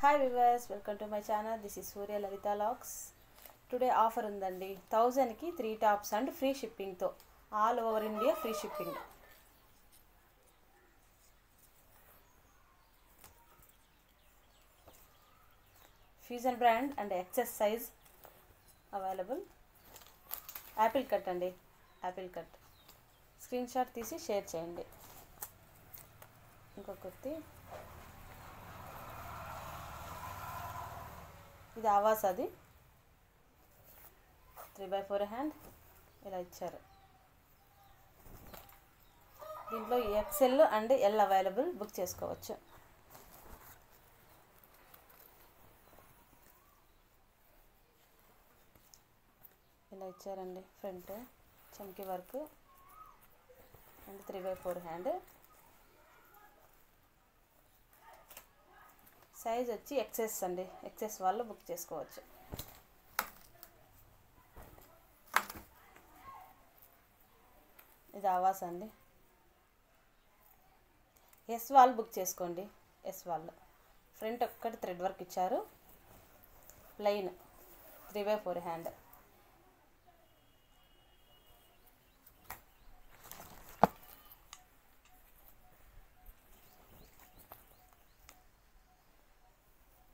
Hi viewers, welcome to my channel. This is Surya Lalita Vlogs. Today offer undandi 1000 ki 3 tops and free shipping tho all over India free shipping. Fusion brand and XS size available. Apple cut andi, apple cut. Screenshot తీసి share చేయండి. ఇంకొకటి ఇది ఆవాస్ అది 3/4 hand ఇలా ఇచ్చారు. దీంట్లో XL and L available, book చేసుకోవచ్చు. ఇలా ఇచ్చారండి. ఫ్రంట్ చమ్కీ వర్క్ అండ్ 3/4 హ్యాండ్. సైజ్ వచ్చి XS అండి. XS వాళ్ళు బుక్ చేసుకోవచ్చు. ఇది ఆవాస్ అండి. S వాళ్ళు బుక్ చేసుకోండి. S వాళ్ళు ఫ్రంట్ ఒక్కటి థ్రెడ్ వర్క్ ఇచ్చారు. Plain 3/4 hand.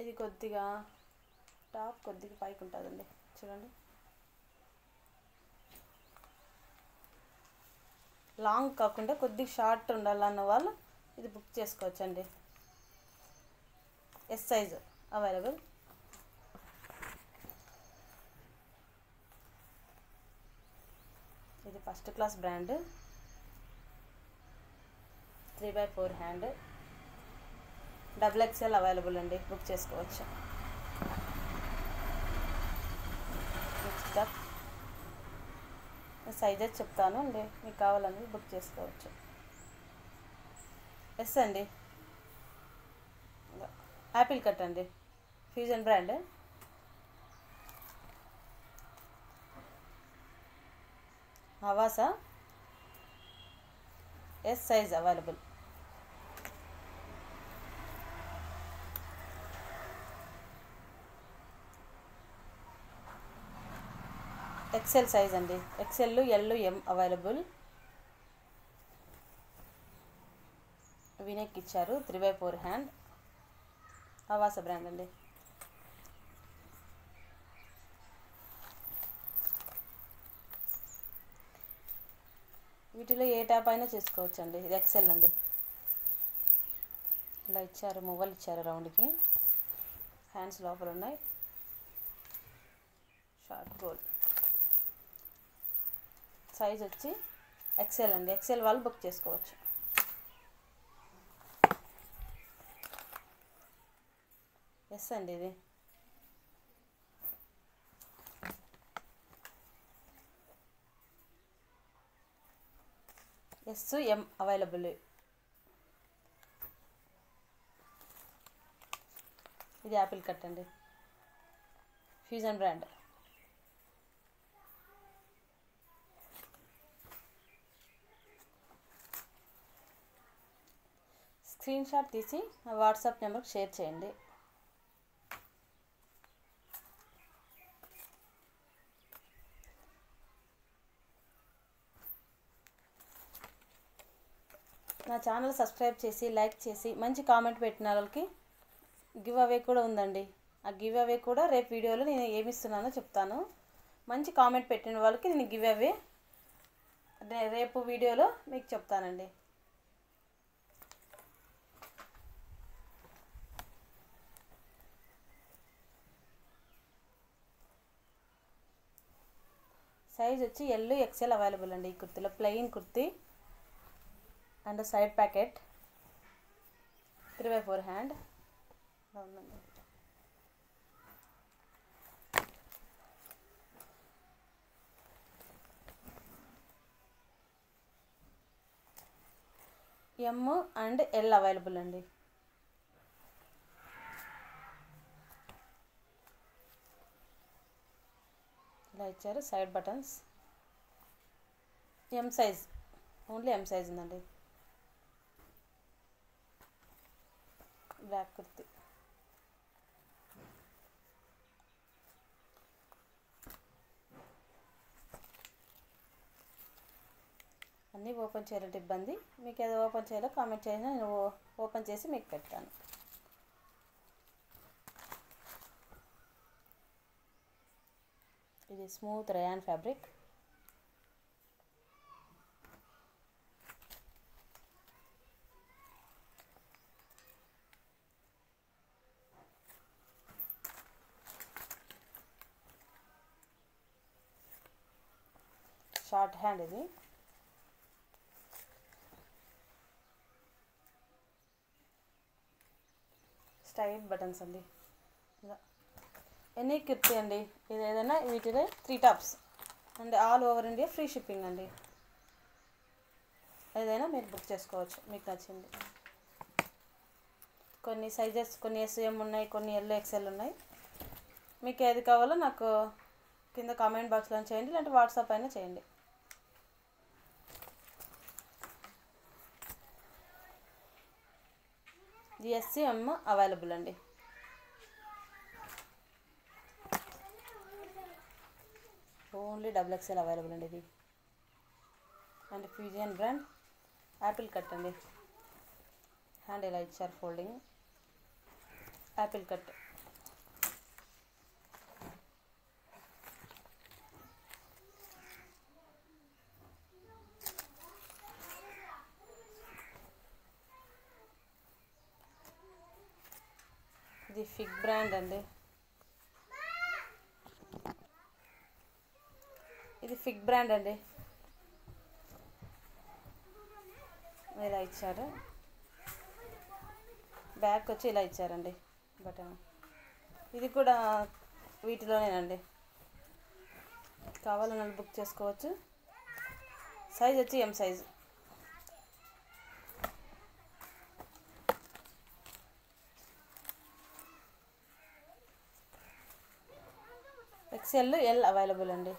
ఇది కొద్దిగా టాప్ కొద్దిగా పైకి ఉంటుందండి, చూడండి. లాంగ్ కాకుండా కొద్దిగా షార్ట్ ఉండాలన్న వాళ్ళు ఇది బుక్ చేసుకోవచ్చండి. S size available. ఇది first class brand. 3/4 hand. XXL available అండి, బుక్ చేసుకోవచ్చు. నెక్స్ట్ అప్ సైజెస్ చెప్తాను అండి, మీకు కావాలని బుక్ చేసుకోవచ్చు. S అండి. యాపిల్ కట్ అండి, fusion brand. Avaasa S size available. XL size అండి. XL, L, M available. V neck ఇచ్చారు. 3/4 హ్యాండ్. ఆవాస బ్రాండ్ అండి. వీటిలో ఏ టాప్ అయినా చేసుకోవచ్చు అండి. ఇది XL అండి. ఇలా ఇచ్చారు, మువ్వలు ఇచ్చారు రౌండ్కి. హ్యాండ్స్ లోపల ఉన్నాయి. Short gold. సైజ్ వచ్చి XL అండి. XL వాళ్ళు బుక్ చేసుకోవచ్చు. S అండి. ఇది S, M అవైలబుల్. ఇది యాపిల్ కట్ అండి, ఫ్యూజన్ బ్రాండ్. స్క్రీన్షాట్ తీసి నా వాట్సాప్ నెంబర్కి షేర్ చేయండి. నా ఛానల్ సబ్స్క్రైబ్ చేసి లైక్ చేసి మంచి కామెంట్ పెట్టిన వాళ్ళకి గివ్ అవే కూడా ఉందండి. ఆ గివ్ అవే కూడా రేపు వీడియోలో నేను ఏమి ఇస్తున్నానో చెప్తాను. మంచి కామెంట్ పెట్టిన వాళ్ళకి నేను గివ్ అవే రేపు వీడియోలో మీకు చెప్తానండి. సైజ్ వచ్చి L, XL అవైలబుల్ అండి. ఈ కుర్తీలో plain kurti and side pocket 3/4 hand ఉందండి. M అండ్ L అవైలబుల్ అండి. ఇలా ఇచ్చారు. Side buttons. M size, only M size ఉందండి. బ్లాక్ కుర్తీ. అన్నీ ఓపెన్ చేయాలంటే ఇబ్బంది. మీకు ఏదో ఓపెన్ చేయాలో కామెంట్ చేసినా నేను ఓపెన్ చేసి మీకు పెడతాను. ఇది smooth rayon fabric. Short hand ఇది. స్టైట్ బటన్స్ అండి. ఎనీ కుర్తీ అండి. ఇది ఏదైనా వీటిలో 3 tops and all over India free shipping అండి. ఏదైనా మీరు బుక్ చేసుకోవచ్చు మీకు నచ్చింది. కొన్ని సైజెస్, కొన్ని ఎస్ఎం ఉన్నాయి, కొన్ని ఎల్ ఎక్స్ఎల్ ఉన్నాయి. మీకు ఏది కావాలో నాకు కింద కామెంట్ బాక్స్లో చేయండి, లేదంటే వాట్సాప్ అయినా చేయండి. ఇది ఎస్ఎం అవైలబుల్ అండి. ఓన్లీ XXL అవైలబుల్ అండి ఇది. And Fusion brand Apple cut అండి. హ్యాండ్ ఇలా ఇచ్చారు ఫోల్డింగ్. Apple cut. ఇది ఫిగ్ బ్రాండ్ అండి. ఇది ఫిగ్ బ్రాండ్ అండి. ఇలా ఇచ్చారు. బ్యాక్ వచ్చి ఇలా ఇచ్చారండి బటన్. ఇది కూడా వీటిలోనేనండి. కావాలన్నా బుక్ చేసుకోవచ్చు. సైజ్ వచ్చి M size. XL L available అండి.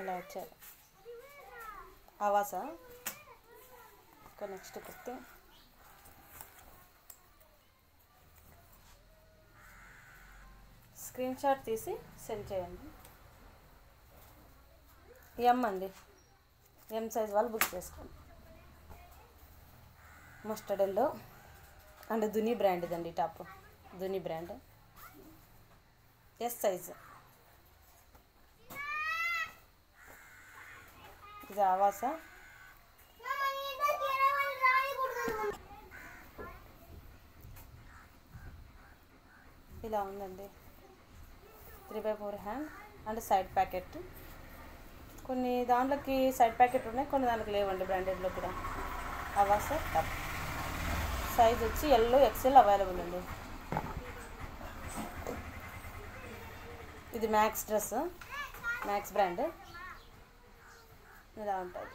ఇలా వచ్చారు. Avaasa. Next kurti. Screenshot తీసి సెండ్ చేయండి. ఎం అండి. ఎం సైజ్ వాళ్ళు బుక్ చేసుకోండి. మస్టర్డ్ ఎల్లో అండ్ దుని బ్రాండ్ ఇదండి. టాప్ దుని బ్రాండ్. S size. ఇది ఆవాసా. ఇలా ఉందండి. 3/4 హ్యాండ్ అండ్ సైడ్ ప్యాకెట్. కొన్ని దాంట్లోకి సైడ్ ప్యాకెట్ ఉన్నాయి, కొన్ని దాంట్లోకి లేవండి. బ్రాండెడ్లో కూడా ఆవాసా టాప్. సైజ్ వచ్చి ఎల్లో ఎక్స్ఎల్ అవైలబుల్ అండి. ఇది మ్యాక్స్ డ్రెస్. Max brand. ఇలా ఉంటుంది.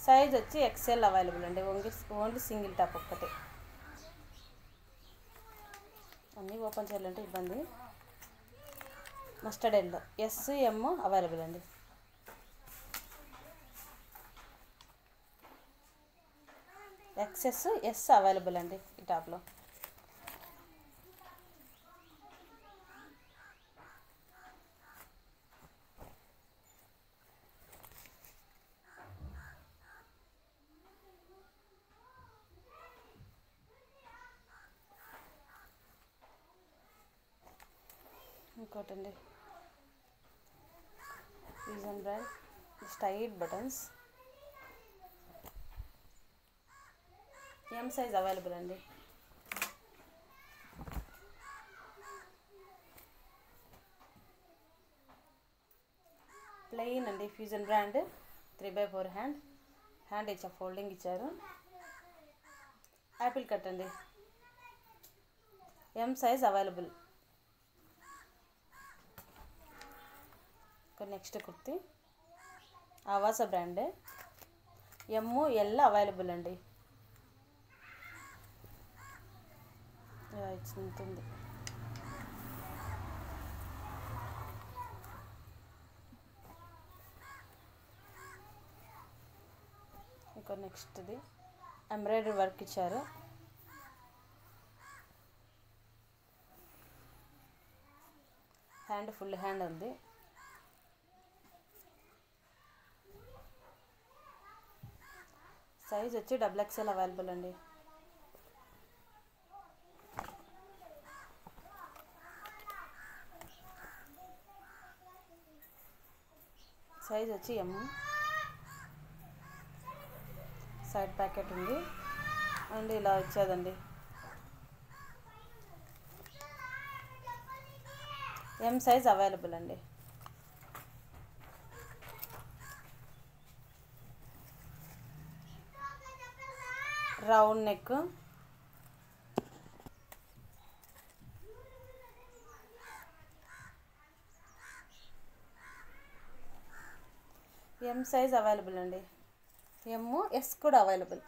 సైజ్ వచ్చి ఎక్స్ఎల్ అవైలబుల్ అండి. ఓన్లీ సింగిల్ టాప్ ఒక్కటే. అన్నీ ఓపెన్ చేయాలంటే ఇబ్బంది. మస్టర్డ్ ఎల్లో ఎస్ఎం అవైలబుల్ అండి. ఎక్స్ఎస్ ఎస్ అవైలబుల్ అండి ఈ టాప్లో. ఇంకోటండి fusion brand. Straight buttons. M size available అండి. ప్లెయిన్ అండి. Fusion brand. 3/4 హ్యాండ్. హ్యాండ్ ఇచ్చా ఫోల్డింగ్ ఇచ్చారు. యాపిల్ కట్ అండి. M size available. Next kurti Avaasa బ్రాండే. ఎమ్ ఎల్ అవైలబుల్ అండి. ఉంటుంది. ఇంకా నెక్స్ట్ది ఎంబ్రాయిడరీ వర్క్ ఇచ్చారు. హ్యాండ్ ఫుల్ హ్యాండ్ ఉంది. సైజ్ వచ్చి XXL అవైలబుల్ అండి. సైజ్ వచ్చి M. సైడ్ ప్యాకెట్ ఉంది అండ్ ఇలా వచ్చేదండి. M సైజ్ అవైలబుల్ అండి. Round neck, M size available అండి. M, S కూడా అవైలబుల్.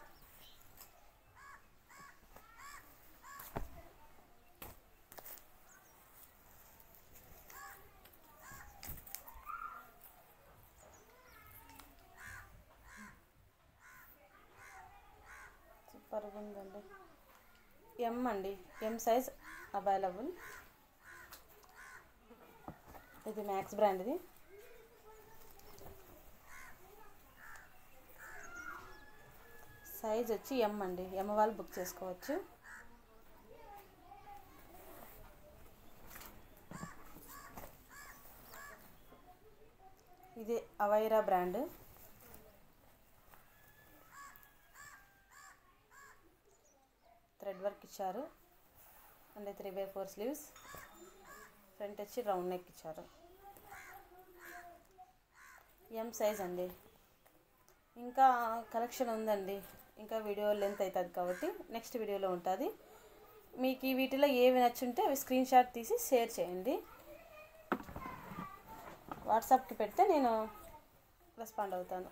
సూపర్గా ఉందండి. M అండి. M size available. ఇది మ్యాక్స్ బ్రాండ్ది. సైజ్ వచ్చి M అండి. M వాళ్ళు బుక్ చేసుకోవచ్చు. ఇది అవైరా బ్రాండ్. థ్రెడ్ వర్క్ ఇచ్చారు అండ్ 3/4 స్లీవ్స్. ఫ్రంట్ వచ్చి రౌండ్ నెక్ ఇచ్చారు. M సైజ్ అండి. ఇంకా కలెక్షన్ ఉందండి. ఇంకా వీడియో లెంత్ అవుతుంది కాబట్టి నెక్స్ట్ వీడియోలో ఉంటుంది. మీకు ఈ వీటిలో ఏవి నచ్చుంటే అవి స్క్రీన్ షాట్ తీసి షేర్ చేయండి. వాట్సాప్కి పెడితే నేను రెస్పాండ్ అవుతాను.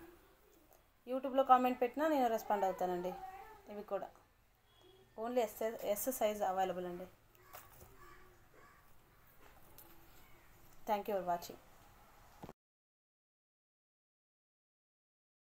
యూట్యూబ్లో కామెంట్ పెట్టినా నేను రెస్పాండ్ అవుతానండి. ఇవి కూడా ఓన్లీ ఎస్ సైజ్ అవైలబుల్ అండి. Thank you for watching.